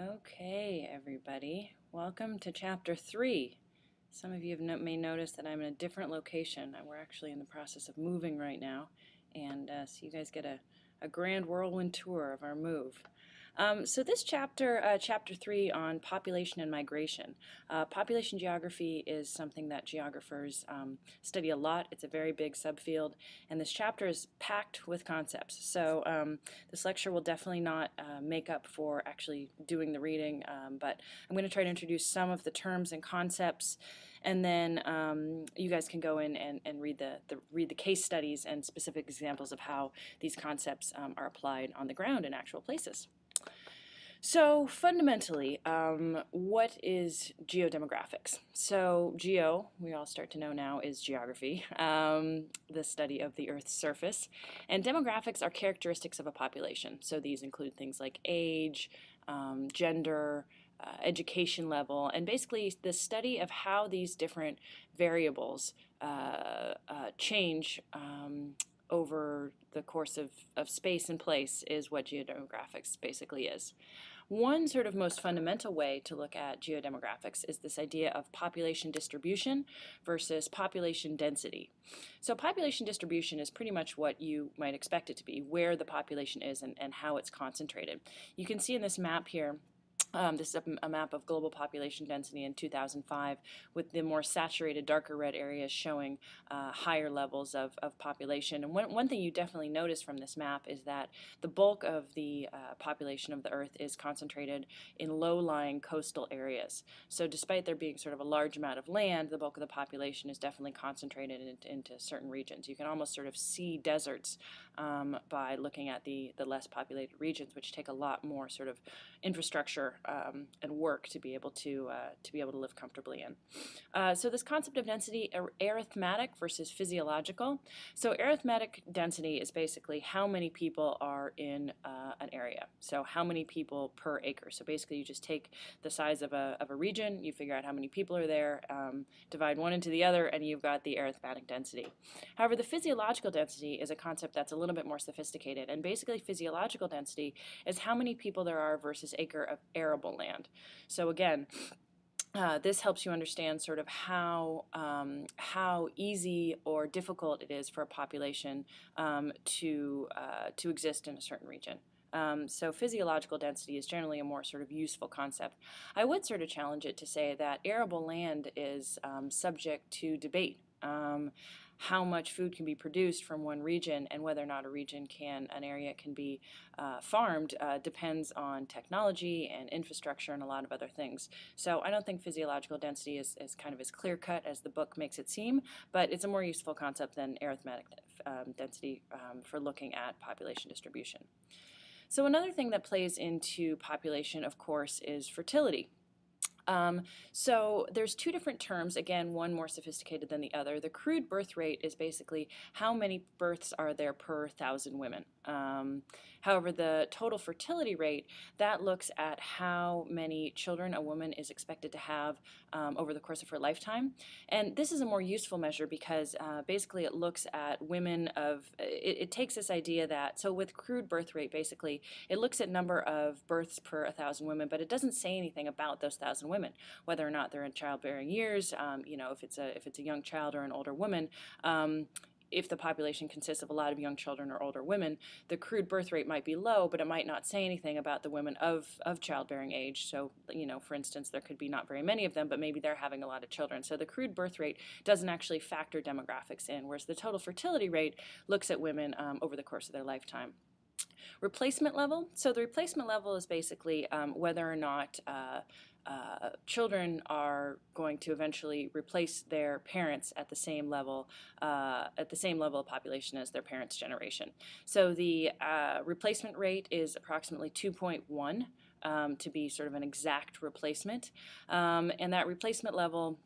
Okay, everybody, welcome to Chapter 3. Some of you may notice that I'm in a different location. We're actually in the process of moving right now, and so you guys get a grand whirlwind tour of our move. So this chapter, Chapter 3 on population and migration. Population geography is something that geographers study a lot. It's a very big subfield, and this chapter is packed with concepts. So this lecture will definitely not make up for actually doing the reading, but I'm going to try to introduce some of the terms and concepts, and then you guys can go in and read the case studies and specific examples of how these concepts are applied on the ground in actual places. So fundamentally, what is geodemographics? So geo, we all start to know now, is geography, the study of the Earth's surface. And demographics are characteristics of a population. So these include things like age, gender, education level, and basically the study of how these different variables change over the course of space and place is what geodemographics basically is. One sort of most fundamental way to look at geodemographics is this idea of population distribution versus population density. So population distribution is pretty much what you might expect it to be, where the population is and how it's concentrated. You can see in this map here, this is a map of global population density in 2005 with the more saturated darker red areas showing higher levels of population. And one thing you definitely notice from this map is that the bulk of the population of the Earth is concentrated in low-lying coastal areas. So despite there being sort of a large amount of land, the bulk of the population is definitely concentrated into certain regions. You can almost sort of see deserts by looking at the less populated regions, which take a lot more sort of infrastructure and work to be able to live comfortably in. So this concept of density, arithmetic versus physiological. So arithmetic density is basically how many people are in an area. So how many people per acre. So basically you just take the size of a region, you figure out how many people are there, divide one into the other, and you've got the arithmetic density. However, the physiological density is a concept that's a little bit more sophisticated, and basically physiological density is how many people there are versus acre of arable land. So again, this helps you understand sort of how easy or difficult it is for a population to exist in a certain region. So physiological density is generally a more sort of useful concept. I would sort of challenge it to say that arable land is subject to debate. How much food can be produced from one region and whether or not an area can be farmed depends on technology and infrastructure and a lot of other things. So I don't think physiological density is kind of as clear-cut as the book makes it seem, but it's a more useful concept than arithmetic density for looking at population distribution. So another thing that plays into population, of course, is fertility. So there's two different terms, again, one more sophisticated than the other. The crude birth rate is basically how many births are there per 1,000 women. However, the total fertility rate, that looks at how many children a woman is expected to have over the course of her lifetime. And this is a more useful measure because basically it looks at women it takes this idea that, so with crude birth rate, basically, it looks at number of births per 1,000 women, but it doesn't say anything about those 1,000 women, whether or not they're in childbearing years, if it's a young child or an older woman. If the population consists of a lot of young children or older women, the crude birth rate might be low, but it might not say anything about the women of childbearing age. So, for instance, there could be not very many of them, but maybe they're having a lot of children. So the crude birth rate doesn't actually factor demographics in, whereas the total fertility rate looks at women over the course of their lifetime. Replacement level. So the replacement level is basically whether or not children are going to eventually replace their parents at the same level of population as their parents' generation. So the replacement rate is approximately 2.1 to be sort of an exact replacement, and that replacement level.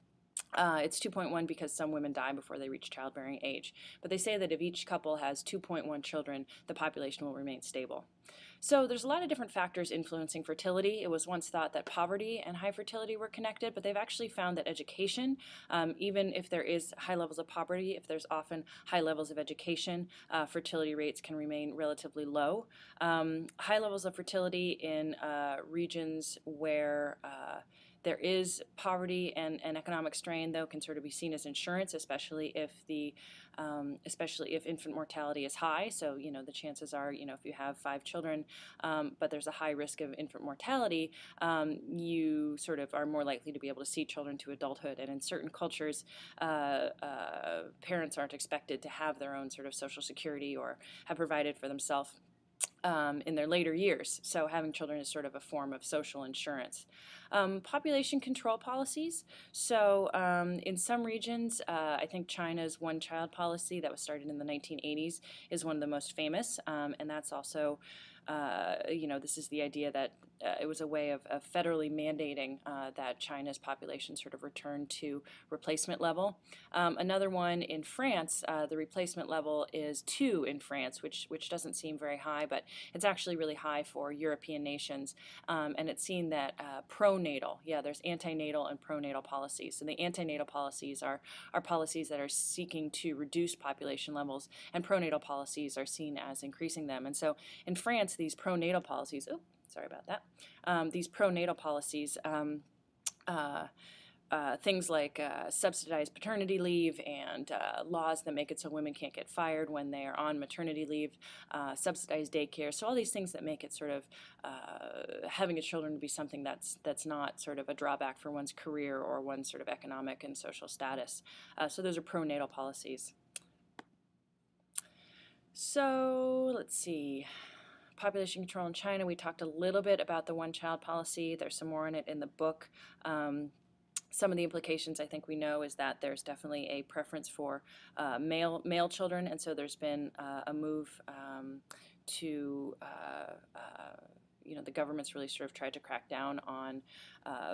It's 2.1 because some women die before they reach childbearing age. But they say that if each couple has 2.1 children, the population will remain stable. So there's a lot of different factors influencing fertility. It was once thought that poverty and high fertility were connected, but they've actually found that education, even if there is high levels of poverty, if there's often high levels of education, fertility rates can remain relatively low. High levels of fertility in regions where there is poverty and economic strain, though, can sort of be seen as insurance, especially if infant mortality is high. So, the chances are, if you have 5 children, but there's a high risk of infant mortality, you sort of are more likely to be able to see children to adulthood. And in certain cultures, parents aren't expected to have their own sort of social security or have provided for themselves in their later years. So having children is sort of a form of social insurance. Population control policies. So in some regions, I think China's one-child policy that was started in the 1980s is one of the most famous, and that's also this is the idea that it was a way of federally mandating that China's population sort of return to replacement level. Another one in France, the replacement level is 2 in France, which doesn't seem very high, but it's actually really high for European nations. And it's seen that pronatal, there's antenatal and pronatal policies. So the antenatal policies are policies that are seeking to reduce population levels, and pronatal policies are seen as increasing them. And so in France, these pronatal policies, these pronatal policies, things like subsidized paternity leave and laws that make it so women can't get fired when they are on maternity leave, subsidized daycare. So all these things that make it sort of having a children to be something that's not sort of a drawback for one's career or one's sort of economic and social status. So those are pronatal policies. So let's see. Population control in China, we talked a little bit about the one-child policy. There's some more in it in the book. Some of the implications I think we know is that there's definitely a preference for male children, and so there's been a move to the government's really sort of tried to crack down on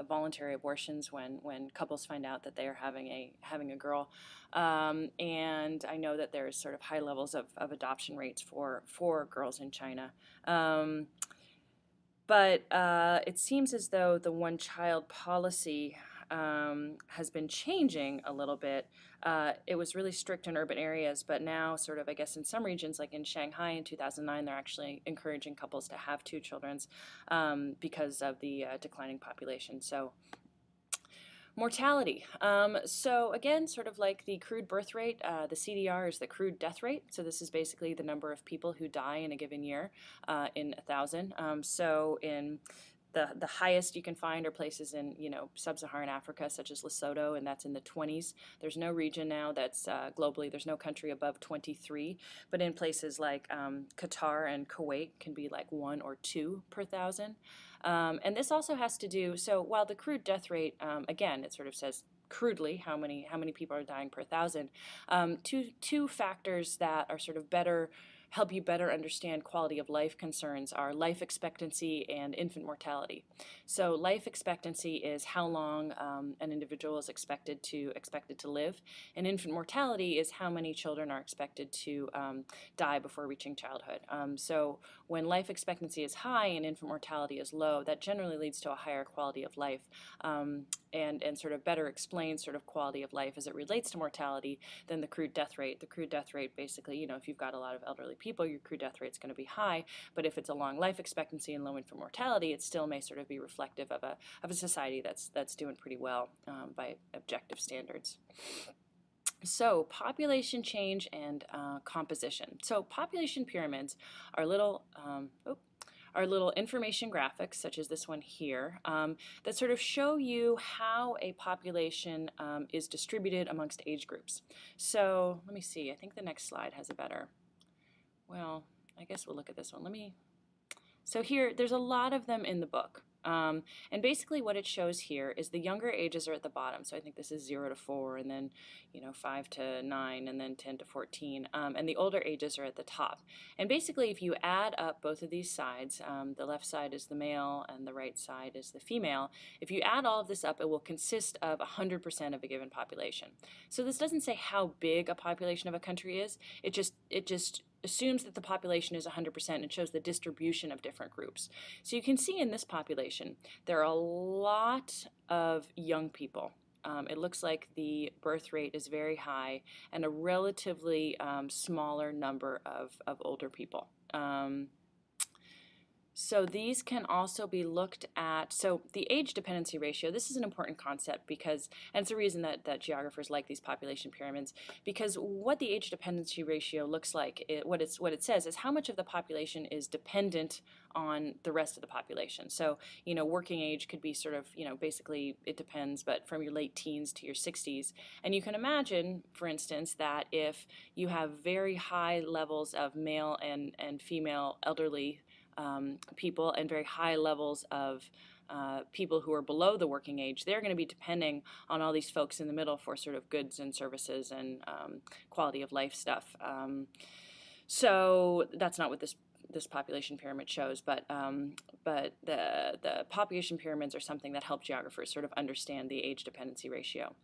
voluntary abortions when couples find out that they are having a girl, and I know that there's sort of high levels of adoption rates for girls in China. But it seems as though the one-child policy has been changing a little bit. It was really strict in urban areas, but now sort of, I guess, in some regions, like in Shanghai in 2009, they're actually encouraging couples to have 2 children because of the declining population. So mortality. So again, sort of like the crude birth rate, the CDR is the crude death rate. So this is basically the number of people who die in a given year in 1,000. So in the highest you can find are places in sub-Saharan Africa, such as Lesotho, and that's in the 20s. There's no region now that's globally, there's no country above 23, but in places like Qatar and Kuwait can be like 1 or 2 per 1,000. And this also has to do, so while the crude death rate, again, it sort of says crudely how many people are dying per 1,000, two factors that are sort of help you better understand quality of life concerns are life expectancy and infant mortality. So life expectancy is how long an individual is expected to live, and infant mortality is how many children are expected to die before reaching childhood. So when life expectancy is high and infant mortality is low, that generally leads to a higher quality of life, and sort of better explains sort of quality of life as it relates to mortality than the crude death rate. The crude death rate basically, if you've got a lot of elderly people, your crude death rate is going to be high, but if it's a long life expectancy and low infant mortality, it still may sort of be reflective of a society that's doing pretty well by objective standards. So population change and composition. So population pyramids are little information graphics, such as this one here, that sort of show you how a population is distributed amongst age groups. So let me see, I think the next slide has a better, well, I guess we'll look at this one. So here, there's a lot of them in the book. And basically what it shows here is the younger ages are at the bottom. So I think this is 0 to 4, and then 5 to 9, and then 10 to 14. And the older ages are at the top. And basically if you add up both of these sides, the left side is the male and the right side is the female. If you add all of this up, it will consist of 100% of a given population. So this doesn't say how big a population of a country is. It just assumes that the population is 100% and shows the distribution of different groups. So you can see in this population, there are a lot of young people. It looks like the birth rate is very high and a relatively smaller number of older people. So these can also be looked at. So the age dependency ratio, this is an important concept because, and it's a reason that geographers like these population pyramids, because what the age dependency ratio looks like, what it says is how much of the population is dependent on the rest of the population. So, working age could be sort of, basically it depends, but from your late teens to your 60s. And you can imagine, for instance, that if you have very high levels of male and female elderly people and very high levels of people who are below the working age, they're going to be depending on all these folks in the middle for sort of goods and services and quality of life stuff. So that's not what this population pyramid shows, but the population pyramids are something that help geographers sort of understand the age dependency ratio.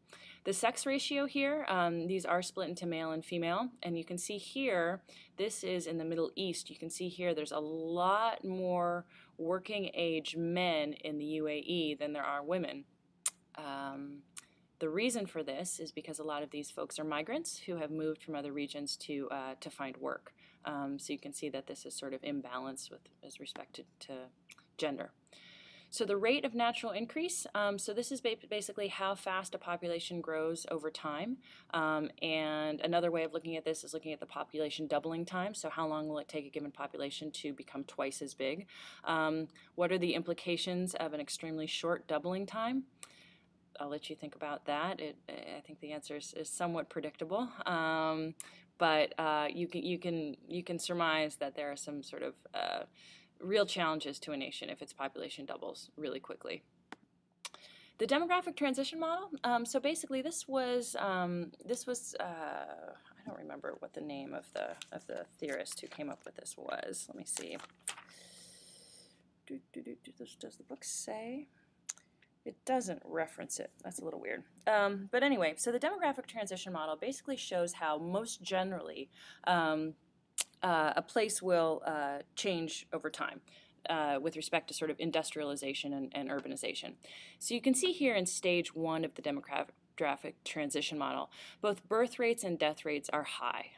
The sex ratio here, these are split into male and female, and you can see here, this is in the Middle East. You can see here there's a lot more working age men in the UAE than there are women. The reason for this is because a lot of these folks are migrants who have moved from other regions to find work. So you can see that this is sort of imbalanced with respect to gender. So the rate of natural increase, so this is basically how fast a population grows over time. And another way of looking at this is looking at the population doubling time. So how long will it take a given population to become twice as big? What are the implications of an extremely short doubling time? I'll let you think about that. I think the answer is somewhat predictable. But you can surmise that there are some sort of real challenges to a nation if its population doubles really quickly. The demographic transition model. So basically, this was I don't remember what the name of the theorist who came up with this was. Let me see. Does the book say? It doesn't reference it. That's a little weird. But anyway, so the demographic transition model basically shows how most generally a place will change over time with respect to sort of industrialization and urbanization. So you can see here in stage 1 of the demographic transition model, both birth rates and death rates are high.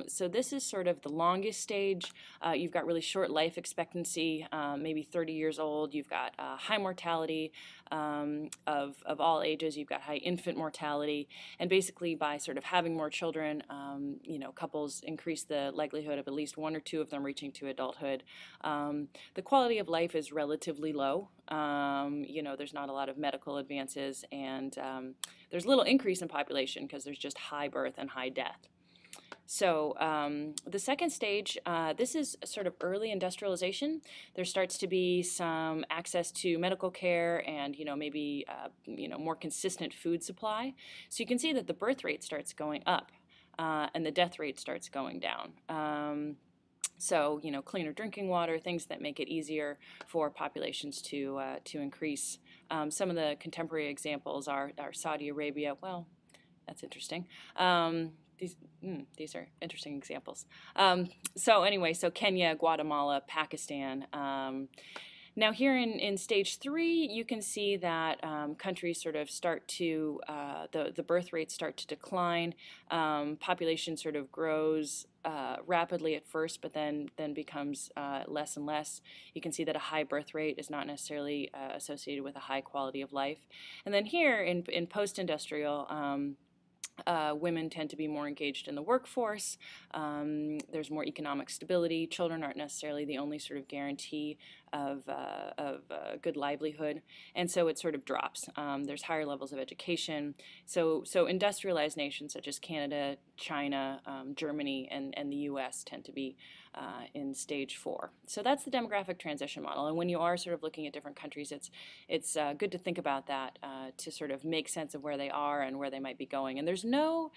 So this is sort of the longest stage. You've got really short life expectancy, maybe 30 years old. You've got high mortality of all ages. You've got high infant mortality. And basically by sort of having more children, couples increase the likelihood of at least one or two of them reaching to adulthood. The quality of life is relatively low. There's not a lot of medical advances, and there's little increase in population because there's just high birth and high death. So the second stage, this is sort of early industrialization. There starts to be some access to medical care and, maybe, more consistent food supply. So you can see that the birth rate starts going up and the death rate starts going down. So, cleaner drinking water, things that make it easier for populations to increase. Some of the contemporary examples are Saudi Arabia. Well, that's interesting. These are interesting examples. So anyway, so Kenya, Guatemala, Pakistan. Now here in stage 3, you can see that countries sort of start to, the birth rates start to decline. Population sort of grows rapidly at first, but then becomes less and less. You can see that a high birth rate is not necessarily associated with a high quality of life. And then here in post-industrial, women tend to be more engaged in the workforce. There's more economic stability. Children aren't necessarily the only sort of guarantee of good livelihood, and so it sort of drops. There's higher levels of education. So industrialized nations such as Canada, China, Germany, and the U.S. tend to be in stage 4. So that's the demographic transition model. And when you are sort of looking at different countries, it's good to think about that to sort of make sense of where they are and where they might be going. And there's no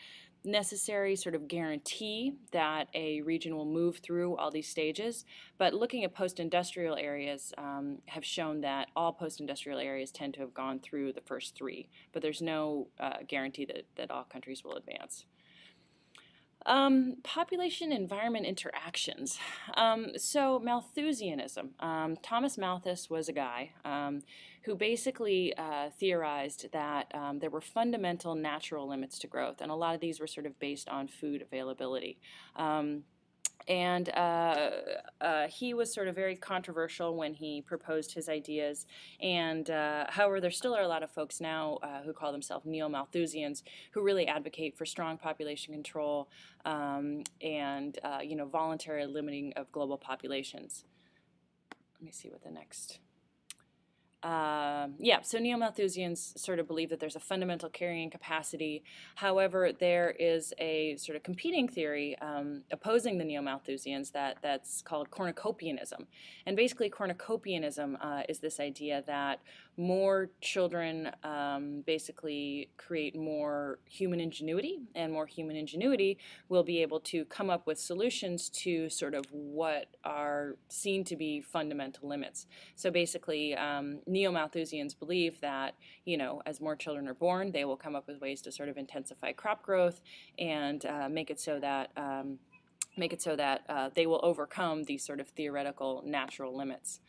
necessary sort of guarantee that a region will move through all these stages, but looking at post-industrial areas have shown that all post-industrial areas tend to have gone through the first 3, but there's no guarantee that all countries will advance. Population environment interactions. So Malthusianism. Thomas Malthus was a guy who basically theorized that there were fundamental natural limits to growth, and a lot of these were sort of based on food availability. And he was sort of very controversial when he proposed his ideas. And however, there still are a lot of folks now who call themselves neo-Malthusians who really advocate for strong population control and voluntary limiting of global populations. Let me see what the next. So neo-Malthusians sort of believe that there's a fundamental carrying capacity. However, there is a sort of competing theory opposing the neo-Malthusians that's called cornucopianism. And basically cornucopianism is this idea that more children basically create more human ingenuity, and more human ingenuity will be able to come up with solutions to sort of what are seen to be fundamental limits. So basically, neo-Malthusians believe that, as more children are born, they will come up with ways to sort of intensify crop growth and make it so that they will overcome these sort of theoretical natural limits.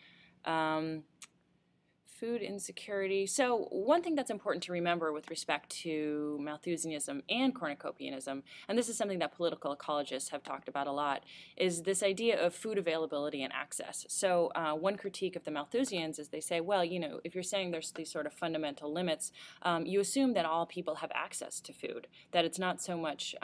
Food insecurity. So one thing that's important to remember with respect to Malthusianism and cornucopianism, and this is something that political ecologists have talked about a lot, is this idea of food availability and access. So one critique of the Malthusians is they say, well, if you're saying there's these sort of fundamental limits, you assume that all people have access to food, that it's not so much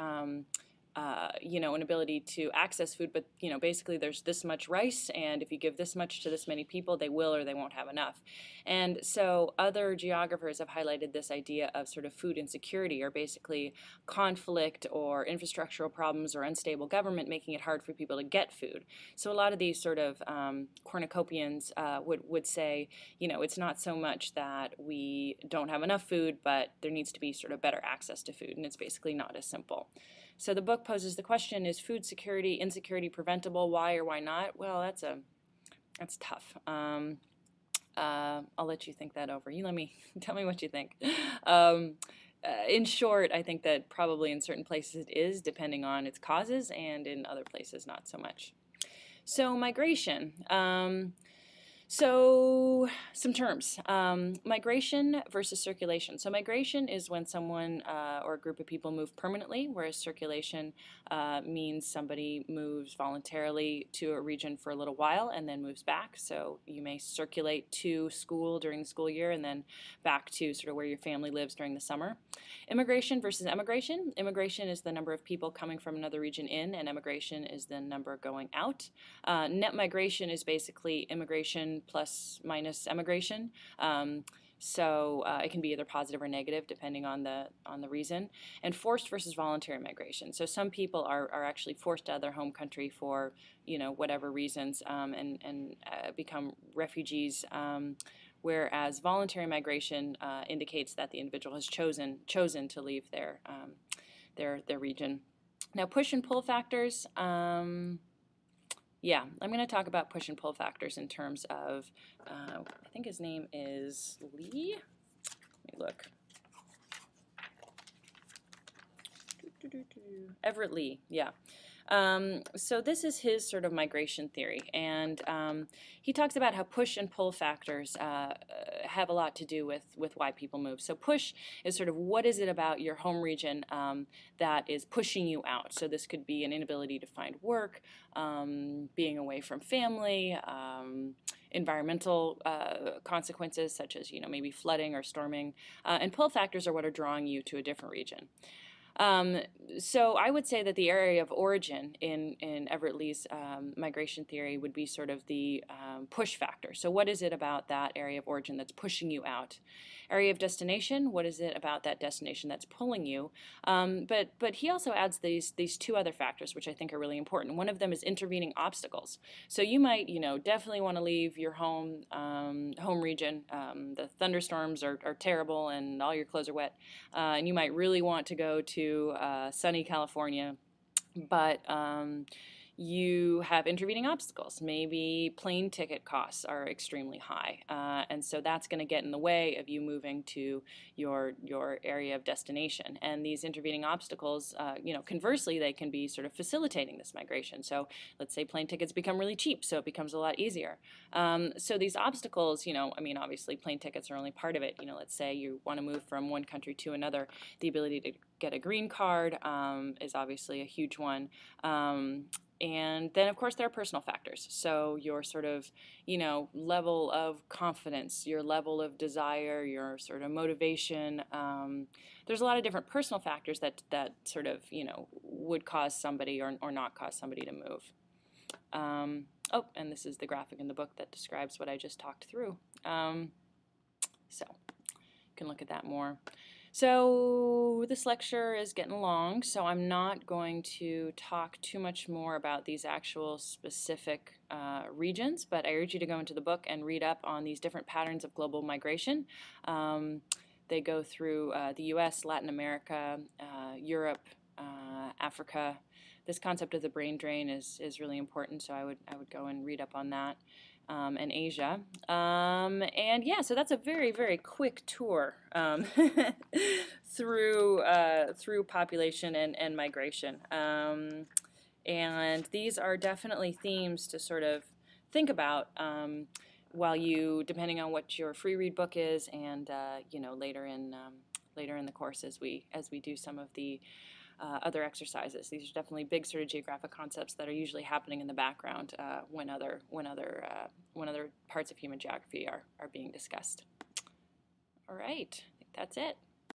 an ability to access food, but basically there's this much rice, and if you give this much to this many people, they will or they won't have enough. And so other geographers have highlighted this idea of sort of food insecurity, or basically conflict or infrastructural problems or unstable government making it hard for people to get food. So a lot of these sort of cornucopians would say, it's not so much that we don't have enough food, but there needs to be sort of better access to food, and it's basically not as simple. So the book poses the question, is food security, insecurity preventable? Why or why not? Well, that's tough. I'll let you think that over. Tell me what you think. In short, I think that probably in certain places it is, depending on its causes, and in other places not so much. So migration. So some terms, migration versus circulation. So migration is when someone or a group of people move permanently, whereas circulation means somebody moves voluntarily to a region for a little while and then moves back. So you may circulate to school during the school year and then back to sort of where your family lives during the summer. Immigration versus emigration. Immigration is the number of people coming from another region in, and emigration is the number going out. Net migration is basically immigration plus minus emigration. So it can be either positive or negative depending on the reason. And forced versus voluntary migration. So some people are actually forced out of their home country for whatever reasons and become refugees. Whereas voluntary migration indicates that the individual has chosen to leave their region. Now, push and pull factors. Yeah, I'm going to talk about push and pull factors in terms of, I think his name is Lee. Let me look. Everett Lee, yeah. So this is his sort of migration theory, and he talks about how push and pull factors have a lot to do with why people move. So push is sort of what is it about your home region that is pushing you out. So this could be an inability to find work, being away from family, environmental consequences such as maybe flooding or storming, and pull factors are what are drawing you to a different region. So I would say that the area of origin in Everett Lee's migration theory would be sort of the push factor. So what is it about that area of origin that's pushing you out? Area of destination, what is it about that destination that's pulling you? But he also adds these two other factors which I think are really important. One of them is intervening obstacles. So you might definitely want to leave your home region. The thunderstorms are terrible and all your clothes are wet, and you might really want to go to sunny California, but you have intervening obstacles. Maybe plane ticket costs are extremely high, and so that's going to get in the way of you moving to your area of destination. And these intervening obstacles, conversely, they can be sort of facilitating this migration. So let's say plane tickets become really cheap, so it becomes a lot easier. So these obstacles, obviously plane tickets are only part of it. Let's say you want to move from one country to another. The ability to get a green card is obviously a huge one. And then, of course, there are personal factors. So your sort of, level of confidence, your level of desire, your sort of motivation. There's a lot of different personal factors that sort of, would cause somebody or not cause somebody to move. Oh, and this is the graphic in the book that describes what I just talked through. So you can look at that more. So this lecture is getting long, so I'm not going to talk too much more about these actual specific regions, but I urge you to go into the book and read up on these different patterns of global migration. They go through the US, Latin America, Europe, Africa. This concept of the brain drain is really important, so I would go and read up on that. And Asia. And yeah, so that's a very, very quick tour through population and migration. And these are definitely themes to sort of think about while you, depending on what your free read book is, and later in the course as we do some of the other exercises. These are definitely big sort of geographic concepts that are usually happening in the background when other parts of human geography are being discussed. All right, I think that's it.